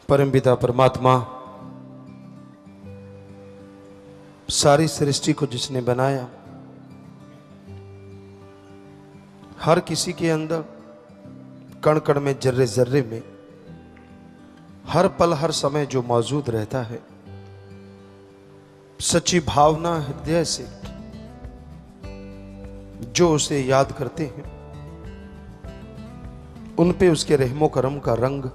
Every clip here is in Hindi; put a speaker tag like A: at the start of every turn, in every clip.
A: परमपिता परमात्मा सारी सृष्टि को जिसने बनाया, हर किसी के अंदर कण कण में, जर्रे जर्रे में, हर पल हर समय जो मौजूद रहता है, सच्ची भावना हृदय से जो उसे याद करते हैं, उन पे उसके रहमो करम का रंग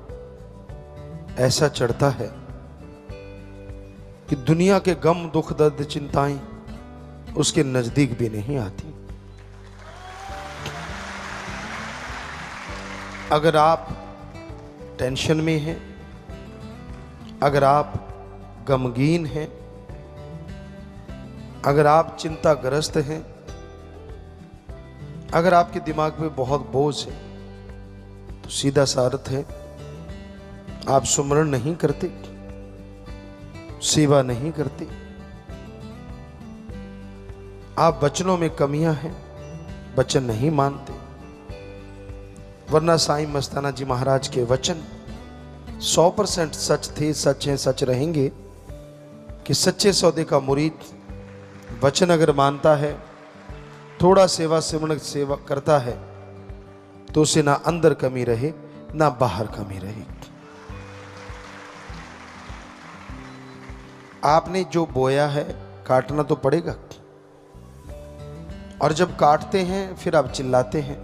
A: ऐसा चढ़ता है कि दुनिया के गम दुख दर्द चिंताएं उसके नजदीक भी नहीं आती। अगर आप टेंशन में हैं, अगर आप गमगीन हैं, अगर आप चिंताग्रस्त हैं, अगर आपके दिमाग में बहुत बोझ है, तो सीधा सा अर्थ है आप सुमरण नहीं करते, सेवा नहीं करते, आप वचनों में कमियां हैं, वचन नहीं मानते। वरना साईं मस्ताना जी महाराज के वचन 100% सच थे, सच हैं, सच रहेंगे कि सच्चे सौदे का मुरीद वचन अगर मानता है, थोड़ा सेवा सिमरण सेवा करता है, तो उसे ना अंदर कमी रहे ना बाहर कमी रहे। आपने जो बोया है काटना तो पड़ेगा, और जब काटते हैं फिर आप चिल्लाते हैं,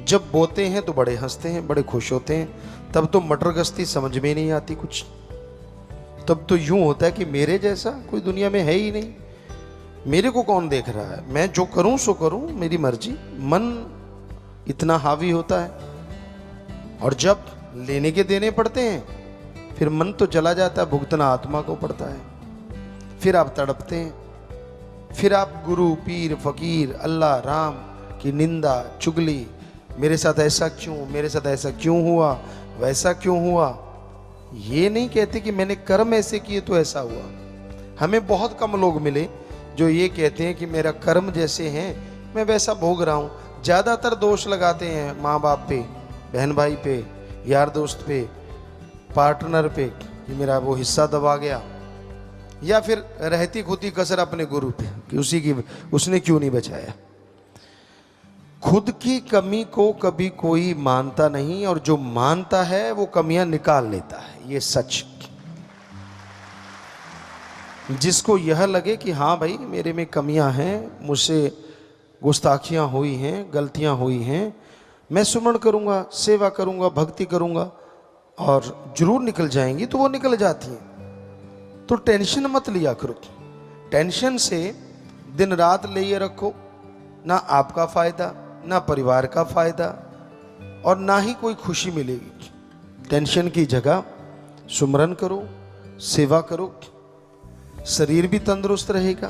A: जब बोते हैं तो बड़े हंसते हैं, बड़े खुश होते हैं। तब तो मटर गश्ती समझ में नहीं आती कुछ। तब तो यूं होता है कि मेरे जैसा कोई दुनिया में है ही नहीं, मेरे को कौन देख रहा है, मैं जो करूं सो करूं, मेरी मर्जी। मन इतना हावी होता है, और जब लेने के देने पड़ते हैं फिर मन तो चला जाता है, भुगतना आत्मा को पड़ता है। फिर आप तड़पते हैं, फिर आप गुरु पीर फकीर अल्लाह राम की निंदा चुगली, मेरे साथ ऐसा क्यों, मेरे साथ ऐसा क्यों हुआ, वैसा क्यों हुआ। ये नहीं कहते कि मैंने कर्म ऐसे किए तो ऐसा हुआ। हमें बहुत कम लोग मिले जो ये कहते हैं कि मेरा कर्म जैसे हैं मैं वैसा भोग रहा हूँ। ज़्यादातर दोष लगाते हैं माँ बाप पे, बहन भाई पे, यार दोस्त पे, पार्टनर पे कि मेरा वो हिस्सा दबा गया, या फिर रहती खुदी कसर अपने गुरु पे कि उसने क्यों नहीं बचाया। खुद की कमी को कभी कोई मानता नहीं, और जो मानता है वो कमियां निकाल लेता है। ये सच। जिसको यह लगे कि हाँ भाई मेरे में कमियां हैं, मुझसे गुस्ताखियां हुई हैं, गलतियां हुई हैं, मैं सुमरण करूंगा, सेवा करूंगा, भक्ति करूंगा और जरूर निकल जाएंगी, तो वो निकल जाती हैं। तो टेंशन मत लिया करो। टेंशन से दिन रात लिए रखो, ना आपका फायदा, ना परिवार का फायदा, और ना ही कोई खुशी मिलेगी। टेंशन की जगह सुमरन करो, सेवा करो, शरीर भी तंदुरुस्त रहेगा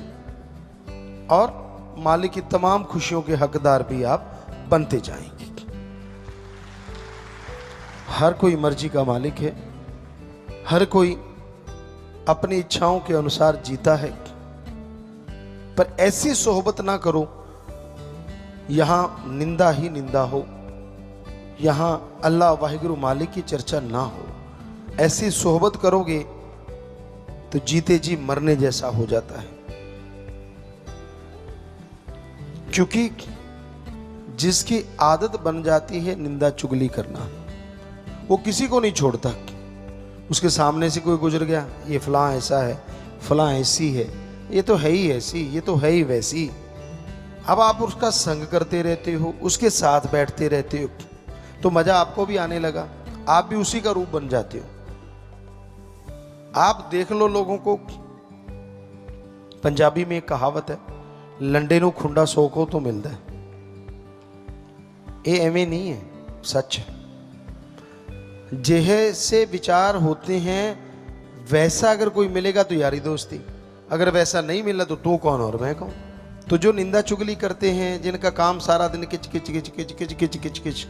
A: और मालिक की तमाम खुशियों के हकदार भी आप बनते जाएंगे। हर कोई मर्जी का मालिक है, हर कोई अपनी इच्छाओं के अनुसार जीता है, पर ऐसी सोहबत ना करो यहां निंदा ही निंदा हो, यहां अल्लाह वाहिगुरु मालिक की चर्चा ना हो। ऐसी सोहबत करोगे तो जीते जी मरने जैसा हो जाता है। क्योंकि जिसकी आदत बन जाती है निंदा चुगली करना, वो किसी को नहीं छोड़ता। उसके सामने से कोई गुजर गया, ये फलां ऐसा है, फलां ऐसी है, ये तो है ही ऐसी, ये तो है ही वैसी। अब आप उसका संग करते रहते हो, उसके साथ बैठते रहते हो, तो मजा आपको भी आने लगा, आप भी उसी का रूप बन जाते हो। आप देख लो लोगों को। पंजाबी में एक कहावत है, लंडे नू खुंडा सोखो तो मिलता है। ये एवं नहीं है, सच है। जैसे विचार होते हैं वैसा अगर कोई मिलेगा तो यारी दोस्ती, अगर वैसा नहीं मिला तो तू कौन और मैं कौन। तो जो निंदा चुगली करते हैं, जिनका काम सारा दिन किच किच किच किच किच किच किच किच,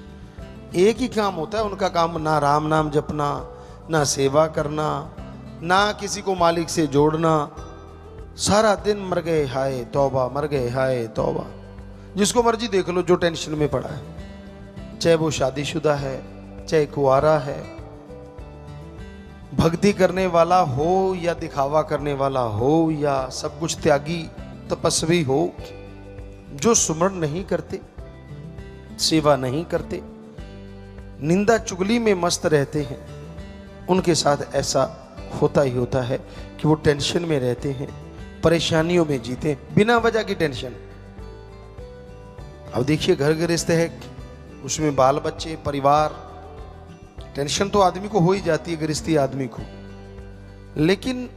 A: एक ही काम होता है उनका काम, ना राम नाम जपना, ना सेवा करना, ना किसी को मालिक से जोड़ना। सारा दिन मर गए हाय तौबा, मर गए हाय तौबा। जिसको मर्जी देख लो जो टेंशन में पड़ा है, चाहे वो शादीशुदा है, चाहे कुआरा है, भक्ति करने वाला हो या दिखावा करने वाला हो या सब कुछ त्यागी तपस्वी हो, जो सुमरण नहीं करते, सेवा नहीं करते, निंदा चुगली में मस्त रहते हैं, उनके साथ ऐसा होता ही होता है कि वो टेंशन में रहते हैं, परेशानियों में जीते, बिना वजह की टेंशन। अब देखिए घर गृहस्थ है, उसमें बाल बच्चे, परिवार, टेंशन तो आदमी को हो ही जाती है, गृहस्थी आदमी को। लेकिन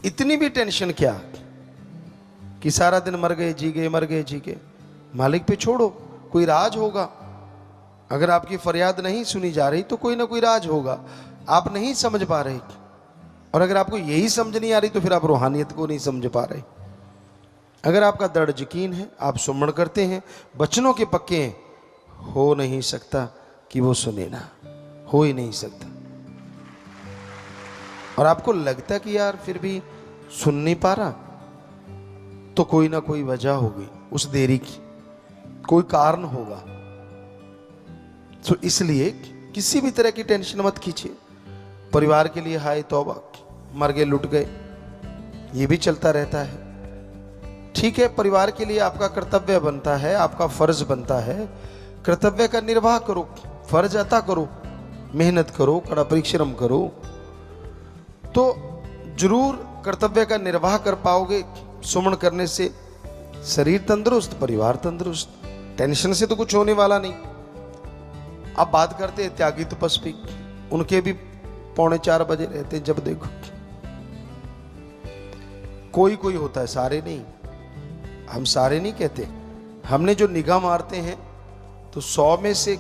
A: इतनी भी टेंशन क्या कि सारा दिन मर गए जी गए, मर गए जी गए। मालिक पे छोड़ो, कोई राज होगा। अगर आपकी फरियाद नहीं सुनी जा रही तो कोई ना कोई राज होगा, आप नहीं समझ पा रहे। और अगर आपको यही समझ नहीं आ रही तो फिर आप रूहानियत को नहीं समझ पा रहे। अगर आपका दृढ़ यकीन है, आप सुमरण करते हैं, वचनों के पक्के हैं, हो नहीं सकता कि वो सुने ना, हो ही नहीं सकता। और आपको लगता कि यार फिर भी सुन नहीं पा रहा, तो कोई ना कोई वजह होगी उस देरी की, कोई कारण होगा। तो इसलिए किसी भी तरह की टेंशन मत खींचिए। परिवार के लिए हाय तौबा, मर गए लुट गए, ये भी चलता रहता है। ठीक है, परिवार के लिए आपका कर्तव्य बनता है, आपका फर्ज बनता है, कर्तव्य का निर्वाह करो, फर्ज अता करो, मेहनत करो, कड़ा परिश्रम करो, तो जरूर कर्तव्य का निर्वाह कर पाओगे। सुमन करने से शरीर तंदुरुस्त, परिवार तंदुरुस्त, टेंशन से तो कुछ होने वाला नहीं। अब बात करते हैं त्यागी तपस्वी, उनके भी 3:45 बजे रहते हैं जब देखो। कोई कोई होता है, सारे नहीं, हम सारे नहीं कहते। हमने जो निगाह मारते हैं तो 100 में से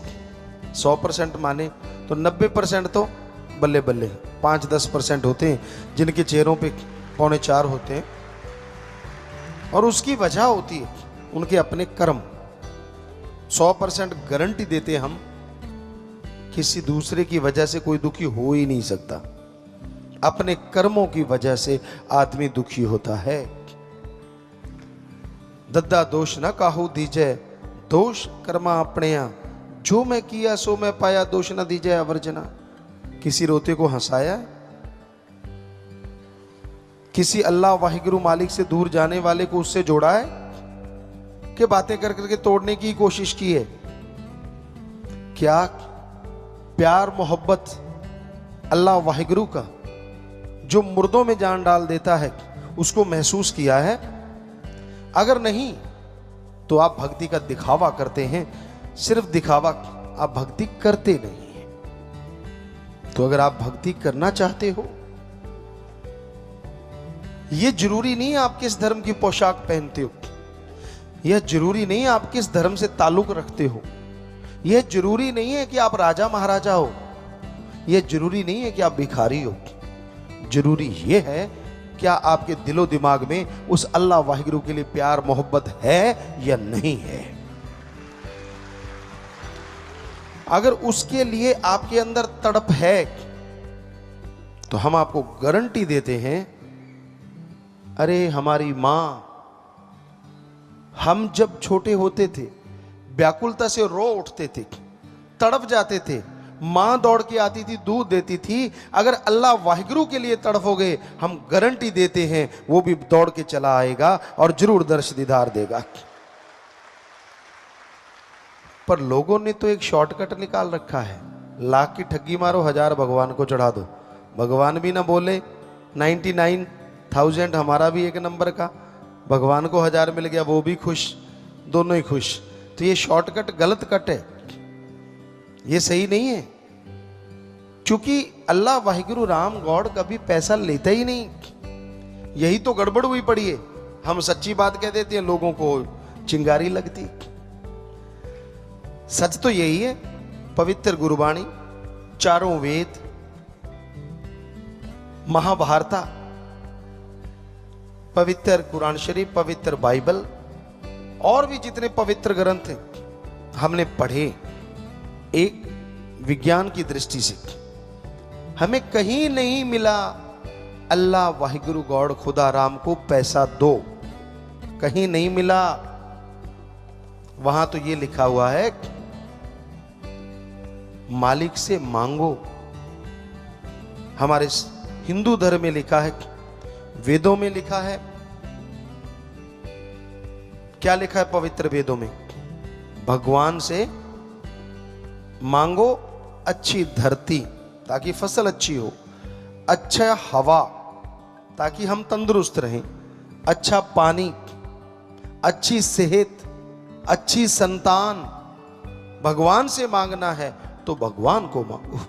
A: 100% माने तो 90% तो बल्ले बल्ले, 5-10% होते हैं जिनके चेहरों पे 3:45 होते हैं। और उसकी वजह होती है उनके अपने कर्म। 100% गारंटी देते हम, किसी दूसरे की वजह से कोई दुखी हो ही नहीं सकता, अपने कर्मों की वजह से आदमी दुखी होता है। दद्दा दोष न काहू दीजे, दोष कर्मा अपने, जो मैं किया सो मैं पाया, दोष न दीजे अवर्जना। किसी रोते को हंसाया, किसी अल्लाह वाहिगुरु मालिक से दूर जाने वाले को उससे जोड़ा है कि बातें कर करके तोड़ने की कोशिश की है? क्या प्यार मोहब्बत अल्लाह वाहिगुरु का जो मुर्दों में जान डाल देता है उसको महसूस किया है? अगर नहीं तो आप भक्ति का दिखावा करते हैं, सिर्फ दिखावा, आप भक्ति करते नहीं हैं। तो अगर आप भक्ति करना चाहते हो, यह जरूरी नहीं आप किस धर्म की पोशाक पहनते हो, यह जरूरी नहीं आप किस धर्म से ताल्लुक रखते हो, यह जरूरी नहीं है कि आप राजा महाराजा हो, यह जरूरी नहीं है कि आप भिखारी हो। जरूरी यह है क्या आपके दिलो दिमाग में उस अल्लाह वाहिगुरु के लिए प्यार मोहब्बत है या नहीं है। अगर उसके लिए आपके अंदर तड़प है तो हम आपको गारंटी देते हैं, अरे हमारी मां, हम जब छोटे होते थे व्याकुलता से रो उठते थे, तड़प जाते थे, मां दौड़ के आती थी, दूध देती थी। अगर अल्लाह वाहिगुरु के लिए तड़पोगे, हम गारंटी देते हैं वो भी दौड़ के चला आएगा और जरूर दर्श दीदार देगा। पर लोगों ने तो एक शॉर्टकट निकाल रखा है, लाख की ठगी मारो, 1000 भगवान को चढ़ा दो। भगवान भी ना बोले, 99,000 हमारा भी एक नंबर का, भगवान को 1000 मिल गया, वो भी खुश, दोनों ही खुश। तो ये शॉर्टकट गलत कट है, ये सही नहीं है। क्योंकि अल्लाह वाहिगुरु राम गॉड कभी पैसा लेता ही नहीं, यही तो गड़बड़ हुई पड़ी है। हम सच्ची बात कह देते हैं, लोगों को चिंगारी लगती। सच तो यही है, पवित्र गुरबाणी, चारों वेद, महाभारता, पवित्र कुरान शरीफ, पवित्र बाइबल और भी जितने पवित्र ग्रंथ हैं हमने पढ़े एक विज्ञान की दृष्टि से। हमें कहीं नहीं मिला अल्लाह वाहिगुरु गॉड खुदा राम को पैसा दो, कहीं नहीं मिला। वहां तो ये लिखा हुआ है, मालिक से मांगो, हमारे हिंदू धर्म में लिखा है, वेदों में लिखा है। क्या लिखा है पवित्र वेदों में? भगवान से मांगो अच्छी धरती ताकि फसल अच्छी हो, अच्छा हवा ताकि हम तंदुरुस्त रहें, अच्छा पानी, अच्छी सेहत, अच्छी संतान। भगवान से मांगना है तो भगवान को मांगो।